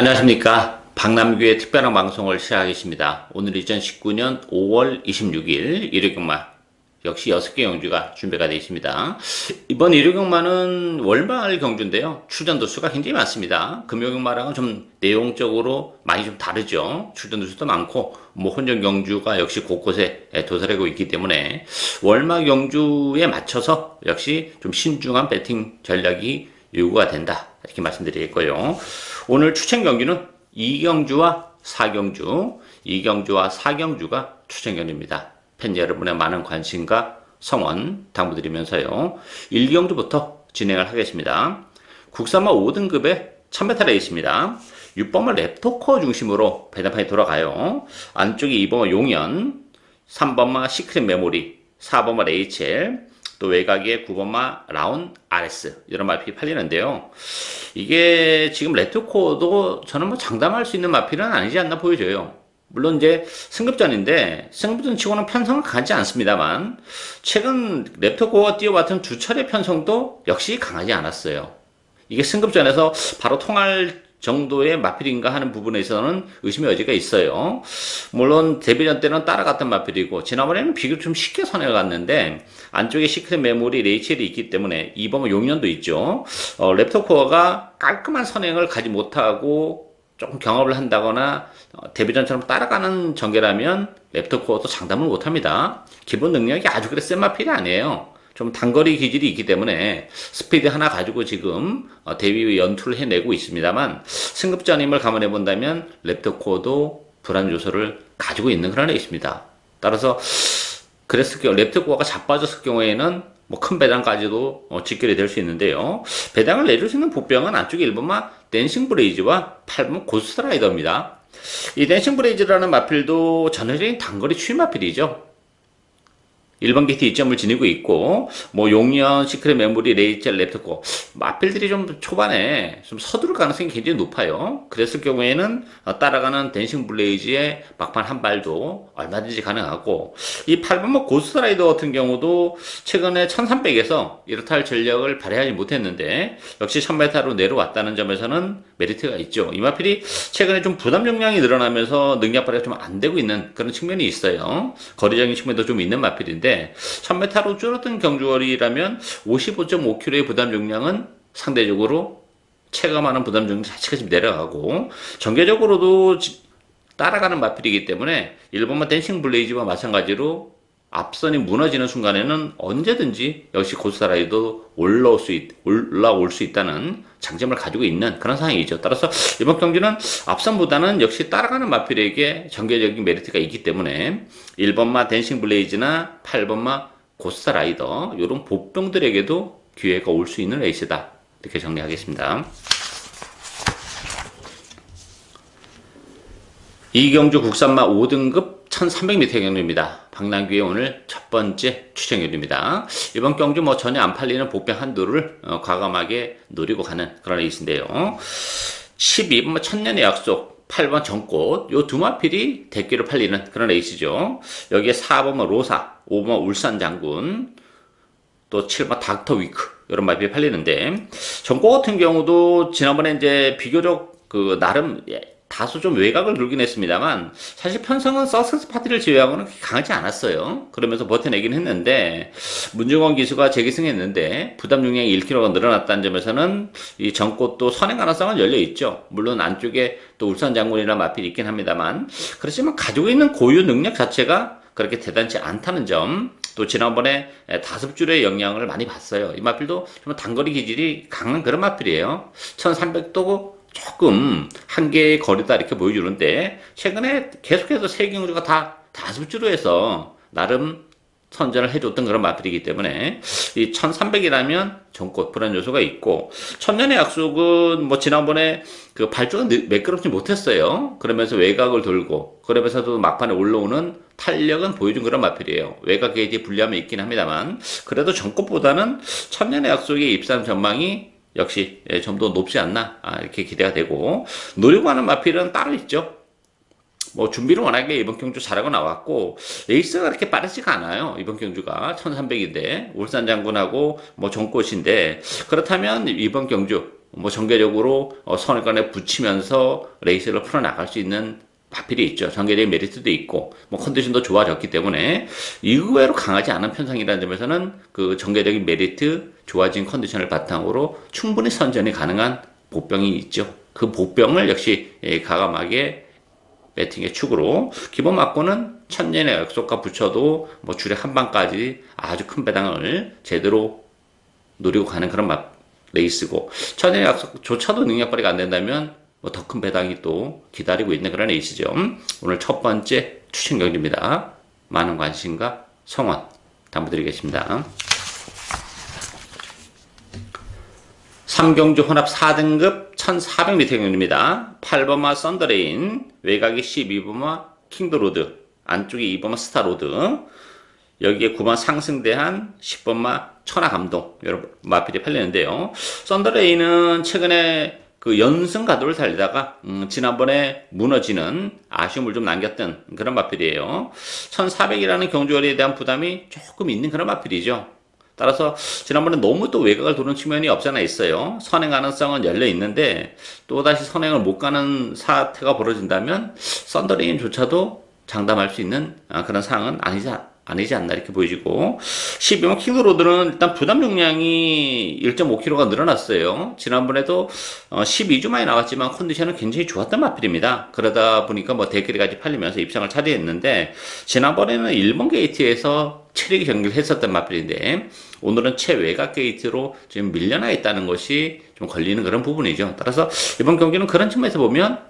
안녕하십니까. 박남규의 특별한 방송을 시작하겠습니다. 오늘 2019년 5월 26일 일요경마 역시 6개 경주가 준비가 되어 있습니다. 이번 일요경마는 월말 경주인데요. 출전도 수가 굉장히 많습니다. 금요경마랑은 좀 내용적으로 많이 좀 다르죠. 출전도 수도 많고 혼전 경주가 역시 곳곳에 도사리고 있기 때문에 월말 경주에 맞춰서 역시 좀 신중한 배팅 전략이 요구가 된다. 이렇게 말씀드리겠고요. 오늘 추천 경주는 2경주와 4경주, 2경주와 4경주가 추천 경주입니다. 팬 여러분의 많은 관심과 성원 당부드리면서요. 1경주부터 진행을 하겠습니다. 국산마 5등급의 1000m 레이스입니다. 6번마 랩토커 중심으로 배당판이 돌아가요. 안쪽이 2번마 용연, 3번마 시크릿 메모리, 4번마 레이첼, 또 외곽에 9번마 라운 RS 이런 마필이 팔리는데요. 이게 지금 레트코도 저는 장담할 수 있는 마필은 아니지 않나 보여져요. 물론 이제 승급전인데 승급전 치고는 편성은 강하지 않습니다만 최근 랩토코가 뛰어봤던 두 차례 편성도 역시 강하지 않았어요. 이게 승급전에서 바로 통할 정도의 마필인가 하는 부분에서는 의심의 여지가 있어요. 물론 데뷔전 때는 따라갔던 마필이고 지난번에는 비교적 좀 쉽게 선회가 갔는데 안쪽에 시크릿 메모리 레이첼이 있기 때문에 2번은 용연도 있죠. 랩터코어가 깔끔한 선행을 가지 못하고 조금 경험을 한다거나 데뷔전처럼 따라가는 전개라면 랩터코어도 장담을 못합니다. 기본 능력이 아주 그래 센 마필이 아니에요. 좀 단거리 기질이 있기 때문에 스피드 하나 가지고 지금 데뷔 연투를 해내고 있습니다만 승급전임을 감안해 본다면 랩터코어도 불안 요소를 가지고 있는 그런 애 있습니다. 따라서 그랬을 경우 랩터코어가 자빠졌을 경우에는 큰 배당까지도 직결이 될 수 있는데요. 배당을 내줄 수 있는 복병은 안쪽에 1번마 댄싱 브레이즈와 8번 고스트라이더입니다. 이 댄싱 브레이즈라는 마필도 전형적인 단거리 추임 마필이죠. 1번 게이트 2점을 지니고 있고, 용연, 시크릿 메모리, 레이첼, 랩터코. 마필들이 좀 초반에 좀 서두를 가능성이 굉장히 높아요. 그랬을 경우에는 따라가는 댄싱 블레이즈의 막판 한 발도 얼마든지 가능하고, 이 8번 고스트라이더 같은 경우도 최근에 1300에서 이렇다 할 전력을 발휘하지 못했는데, 역시 1000m로 내려왔다는 점에서는 메리트가 있죠. 이 마필이 최근에 좀 부담 용량이 늘어나면서 능력 발휘가 좀 안 되고 있는 그런 측면이 있어요. 거리적인 측면도 좀 있는 마필인데, 1000m로 줄었던 경주거리라면 55.5km의 부담 용량은 상대적으로 체감하는 부담 용량 자체가 지금 내려가고 전개적으로도 따라가는 마필이기 때문에 1번만 댄싱 블레이즈와 마찬가지로 앞선이 무너지는 순간에는 언제든지 역시 고스트라이더 올라올 수 있다는 장점을 가지고 있는 그런 상황이죠. 따라서 이번 경기는 앞선보다는 역시 따라가는 마필에게 전개적인 메리트가 있기 때문에 1번마 댄싱 블레이즈나 8번마 고스트라이더 이런 보병들에게도 기회가 올 수 있는 레이스다. 이렇게 정리하겠습니다. 이경주 국산마 5등급 1300m 경주입니다. 박남규의 오늘 첫 번째 추천 경주입니다. 이번 경주 전혀 안 팔리는 복병 한도를 과감하게 노리고 가는 그런 레이스인데요. 12번 천년의 약속, 8번 정꽃 요 두 마필이 대기로 팔리는 그런 레이스죠. 여기에 4번 로사, 5번 울산장군, 또 7번 닥터 위크 이런 마필이 팔리는데 정꽃 같은 경우도 지난번에 이제 비교적 나름 다소 좀 외곽을 돌긴 했습니다만 사실 편성은 서스스 파티를 제외하고는 강하지 않았어요. 그러면서 버텨내긴 했는데 문중원 기수가 재기승했는데 부담 용량이 1kg가 늘어났다는 점에서는 이 정꽃도 선행 가능성은 열려있죠. 물론 안쪽에 또 울산장군이라는 마필이 있긴 합니다만 그렇지만 가지고 있는 고유 능력 자체가 그렇게 대단치 않다는 점, 또 지난번에 5줄의 영향을 많이 봤어요. 이 마필도 좀 단거리 기질이 강한 그런 마필이에요. 1300도 조금 한계의 거리다 이렇게 보여주는데 최근에 계속해서 세 경주가 다 5주로 해서 나름 선전을 해줬던 그런 마필이기 때문에 이 1300이라면 정꽃 불안 요소가 있고 천년의 약속은 지난번에 발주가 매끄럽지 못했어요. 그러면서 외곽을 돌고 그러면서도 막판에 올라오는 탄력은 보여준 그런 마필이에요. 외곽 게이지 불리함이 있긴 합니다만 그래도 정꽃보다는 천년의 약속의 입산 전망이 역시 좀 더 높지 않나 이렇게 기대가 되고 노리고 하는 마필은 따로 있죠. 준비를 워낙에 이번 경주 잘하고 나왔고 레이스가 그렇게 빠르지가 않아요. 이번 경주가 1300인데 울산장군하고 정꽃인데 그렇다면 이번 경주 뭐 전개력으로 선행권에 붙이면서 레이스를 풀어나갈 수 있는 마필이 있죠. 전개력의 메리트도 있고 뭐 컨디션도 좋아졌기 때문에 의외로 강하지 않은 편성이라는 점에서는 그 전개력의 메리트, 좋아진 컨디션을 바탕으로 충분히 선전이 가능한 보병이 있죠. 그 보병을 역시 과감하게 배팅의 축으로 기본 막고는 천년의 약속과 붙여도 뭐 줄에 한 방까지 아주 큰 배당을 제대로 노리고 가는 그런 레이스고, 천년의 약속조차도 능력 발휘가 안 된다면 뭐 더 큰 배당이 또 기다리고 있는 그런 레이스죠. 오늘 첫 번째 추천 경기입니다. 많은 관심과 성원 당부드리겠습니다. 3경주 혼합 4등급 1400m 경기입니다. 8번마 썬더레인, 외곽이 12번마 킹드로드, 안쪽이 2번마 스타로드, 여기에 9번 상승대한, 10번마 천하감동, 여러 마필이 팔리는데요. 썬더레인은 최근에 그 연승 가도를 달리다가 지난번에 무너지는 아쉬움을 좀 남겼던 그런 마필이에요. 1400이라는 경주거리에 대한 부담이 조금 있는 그런 마필이죠. 따라서 지난번에 너무 또 외곽을 도는 측면이 없잖아 있어요. 선행 가능성은 열려 있는데 또다시 선행을 못 가는 사태가 벌어진다면 썬더레인조차도 장담할 수 있는 그런 상황은 아니지 않나 이렇게 보여지고, 12번 킹드로드는 일단 부담 용량이 1.5kg가 늘어났어요. 지난번에도 12주 만에 나왔지만 컨디션은 굉장히 좋았던 마필입니다. 그러다 보니까 뭐 대끼리까지 팔리면서 입상을 차지했는데, 지난번에는 1번 게이트에서 체력이 경기를 했었던 마필인데 오늘은 최외곽 게이트로 지금 밀려나 있다는 것이 좀 걸리는 그런 부분이죠. 따라서 이번 경기는 그런 측면에서 보면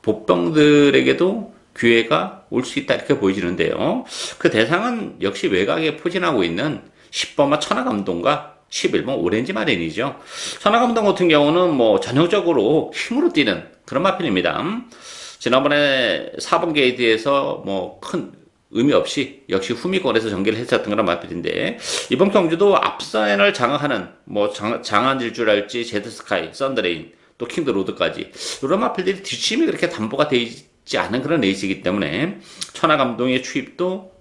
보병들에게도 기회가 올 수 있다 이렇게 보여지는데요. 그 대상은 역시 외곽에 포진하고 있는 10번마 천하감동과 11번 오렌지 마린이죠. 천하감동 같은 경우는 뭐 전형적으로 힘으로 뛰는 그런 마필입니다. 지난번에 4번 게이트에서 뭐 큰 의미 없이 역시 후미권에서 전개를 했었던 그런 마필인데, 이번 경주도 앞선을 장악하는 뭐 장안질주랄지 제드스카이, 썬더레인, 또 킹드로드까지 이런 마필들이 뒷심이 그렇게 담보가 되어 있지 않은 그런 레이스이기 때문에 천하감동의 추입도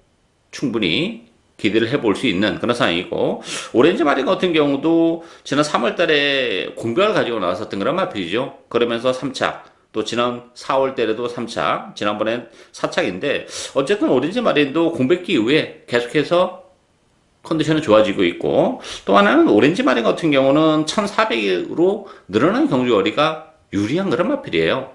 충분히 기대를 해볼 수 있는 그런 상황이고, 오렌지 마린 같은 경우도 지난 3월달에 공백을 가지고 나왔었던 그런 마필이죠. 그러면서 3착, 또 지난 4월 때에도 3착, 지난번엔 4착인데 어쨌든 오렌지 마린도 공백기 이후에 계속해서 컨디션은 좋아지고 있고, 또 하나는 오렌지 마린 같은 경우는 1400으로 늘어난 경주거리가 유리한 그런 마필이에요.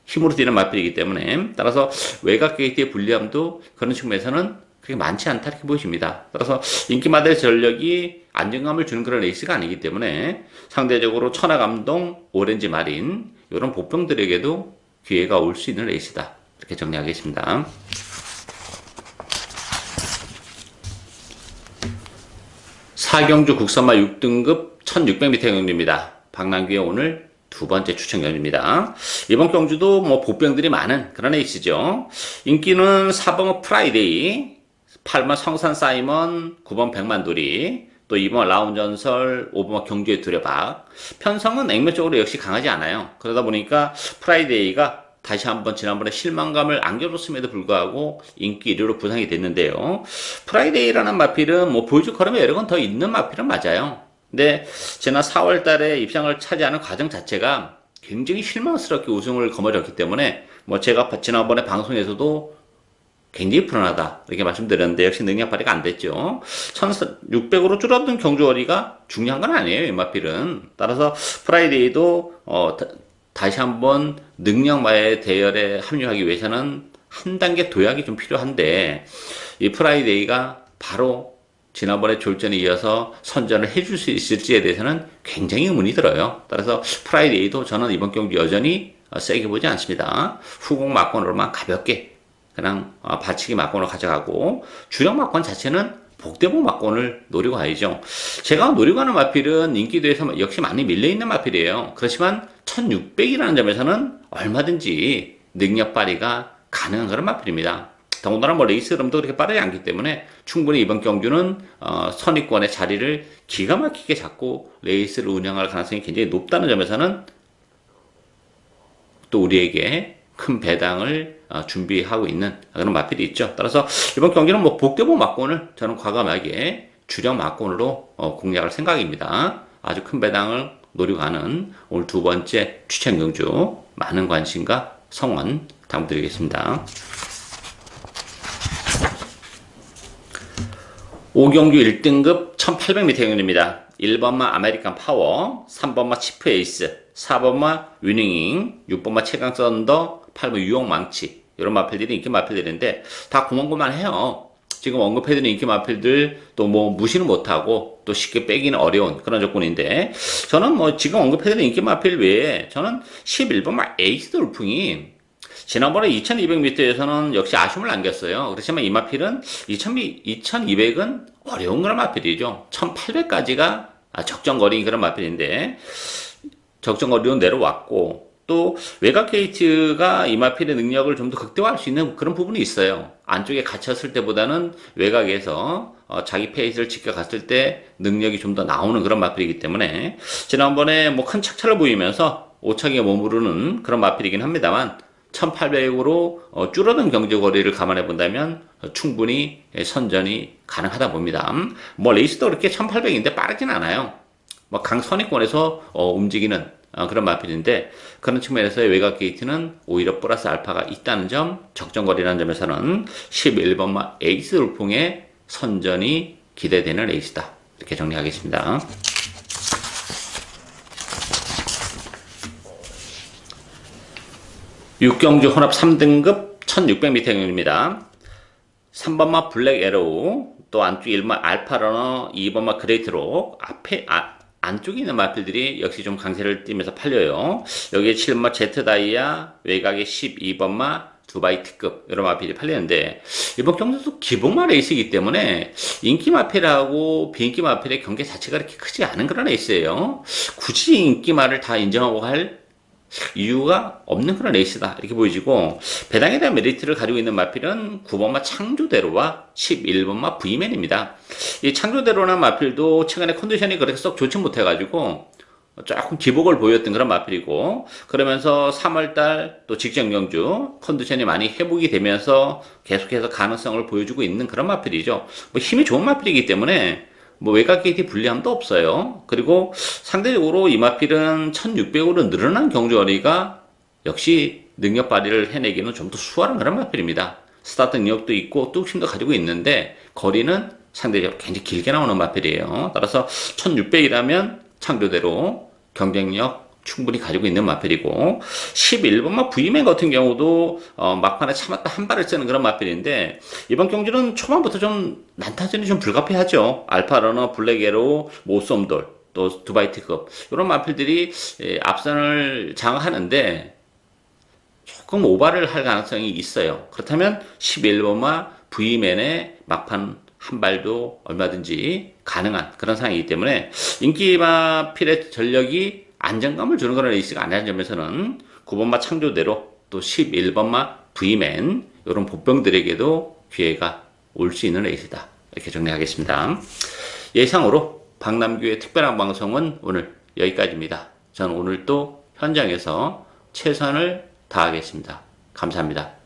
힘으로 뛰는 마필이기 때문에, 따라서 외곽 게이트의 불리함도 그런 측면에서는 그렇게 많지 않다 이렇게 보여집니다. 따라서 인기마다의 전력이 안정감을 주는 그런 레이스가 아니기 때문에 상대적으로 천하감동, 오렌지 마린 이런 보병들에게도 기회가 올 수 있는 레이스다 이렇게 정리하겠습니다. 4경주 국선마 6등급 1600m 경주입니다. 박남규의 오늘 두 번째 추천 경주입니다. 이번 경주도 뭐 보병들이 많은 그런 레이스죠. 인기는 4번 프라이데이, 8번 성산 사이먼, 9번 백만두리, 또 2번 라운전설, 5번 경주의 두레박. 편성은 액면적으로 역시 강하지 않아요. 그러다 보니까 프라이데이가 다시 한번 지난번에 실망감을 안겨줬음에도 불구하고 인기 1위로 부상이 됐는데요. 프라이데이라는 마필은 뭐 보여줄 걸음이 여러 건 더 있는 마필은 맞아요. 근데 지난 4월 달에 입상을 차지하는 과정 자체가 굉장히 실망스럽게 우승을 거머쥐었기 때문에 뭐 제가 지난번에 방송에서도 굉장히 불안하다 이렇게 말씀드렸는데 역시 능력 발휘가 안 됐죠. 1600으로 줄어든 경주거리가 중요한 건 아니에요, 이 마필은. 따라서 프라이데이도 다시 한번 능력마의 대열에 합류하기 위해서는 한 단계 도약이 좀 필요한데, 이 프라이데이가 바로 지난번에 졸전에 이어서 선전을 해줄 수 있을지에 대해서는 굉장히 의문이 들어요. 따라서 프라이데이도 저는 이번 경기 여전히 세게 보지 않습니다. 후공 막건으로만 가볍게 그냥 받치기 막건으로 가져가고, 주력 막건 자체는 복대복 막건을 노리고 가야죠. 제가 노리고 하는 마필은 인기도에서 역시 많이 밀려있는 마필이에요. 그렇지만 1600이라는 점에서는 얼마든지 능력 발휘가 가능한 그런 마필입니다. 더군다나 뭐 레이스 흐름도 그렇게 빠르지 않기 때문에 충분히 이번 경주는 선입권의 자리를 기가 막히게 잡고 레이스를 운영할 가능성이 굉장히 높다는 점에서는 또 우리에게 큰 배당을 준비하고 있는 그런 마필이 있죠. 따라서 이번 경기는 뭐 복대복 막권을 저는 과감하게 주력 막권으로 공략할 생각입니다. 아주 큰 배당을 노리고 가는 오늘 두 번째 추천 경주 많은 관심과 성원 당부드리겠습니다. 5경주 1등급 1800m 경주입니다. 1번마 아메리칸 파워, 3번마 치프 에이스, 4번마 위닝잉, 6번마 최강 썬더, 8번 유용 망치. 이런 마필들이 인기 마필들인데 다 고만고만해요. 지금 언급해드린 인기 마필들 또 뭐 무시는 못하고 또 쉽게 빼기는 어려운 그런 조건인데, 저는 뭐 지금 언급해드린 인기 마필 외에 저는 11번마 에이스 돌풍이 지난번에 2200m에서는 역시 아쉬움을 남겼어요. 그렇지만 이 마필은 2200은 어려운 그런 마필이죠. 1800까지가 적정거리인 그런 마필인데 적정거리로 내려왔고, 또 외곽 게이트가 이 마필의 능력을 좀 더 극대화할 수 있는 그런 부분이 있어요. 안쪽에 갇혔을 때보다는 외곽에서 자기 페이스를 지켜갔을 때 능력이 좀 더 나오는 그런 마필이기 때문에 지난번에 뭐 큰 착차를 보이면서 오차기에 머무르는 그런 마필이긴 합니다만 1800으로 줄어든 경제거리를 감안해 본다면 충분히 선전이 가능하다 봅니다. 뭐 레이스도 그렇게 1800인데 빠르진 않아요. 뭐 강선입권에서 움직이는 그런 마필인데, 그런 측면에서의 외곽 게이트는 오히려 플러스 알파가 있다는 점, 적정거리라는 점에서는 11번마 에이스 돌풍의 선전이 기대되는 레이스다. 이렇게 정리하겠습니다. 육경주 혼합 3등급 1600m 경주입니다. 3번마 블랙 에로우, 또 안쪽 1번마 알파러너, 2번마 그레이트록, 앞에 안쪽에 있는 마필들이 역시 좀 강세를 띠면서 팔려요. 여기에 7번마 제트 다이아, 외곽에 12번마 두바이 특급, 이런 마필이 팔리는데, 이번 경주도 기본마 레이스이기 때문에 인기 마필하고 비인기 마필의 경계 자체가 그렇게 크지 않은 그런 레이스예요. 굳이 인기마를 다 인정하고 할 이유가 없는 그런 레이스다, 이렇게 보여지고, 배당에 대한 메리트를 가지고 있는 마필은 9번마 창조대로와 11번마 V맨입니다. 이 창조대로라는 마필도 최근에 컨디션이 그렇게 썩 좋지 못해가지고 조금 기복을 보였던 그런 마필이고, 그러면서 3월달 또 직전 경주 컨디션이 많이 회복이 되면서 계속해서 가능성을 보여주고 있는 그런 마필이죠. 뭐 힘이 좋은 마필이기 때문에 뭐 외곽 게이트 불리함도 없어요. 그리고 상대적으로 이 마필은 1600으로 늘어난 경주거리가 역시 능력 발휘를 해내기는 좀 더 수월한 그런 마필입니다. 스타트 능력도 있고 뚝심도 가지고 있는데 거리는 상대적으로 굉장히 길게 나오는 마필이에요. 따라서 1600이라면 창조대로 경쟁력 충분히 가지고 있는 마필이고, 11번마 V맨 같은 경우도 막판에 참았다 한 발을 쓰는 그런 마필인데, 이번 경주는 초반부터 좀 난타전이 좀 불가피하죠. 알파러너, 블랙에로, 모썸돌, 또 두바이 특급, 이런 마필들이 앞선을 장악하는데 조금 오바를 할 가능성이 있어요. 그렇다면 11번마 V맨의 막판 한 발도 얼마든지 가능한 그런 상황이기 때문에 인기 마필의 전력이 안정감을 주는 그런 레이스가 아니라는 점에서는 9번마 창조대로, 또 11번마 V맨, 이런 보병들에게도 기회가 올 수 있는 레이스다, 이렇게 정리하겠습니다. 예상으로 박남규의 특별한 방송은 오늘 여기까지입니다. 저는 오늘 또 현장에서 최선을 다하겠습니다. 감사합니다.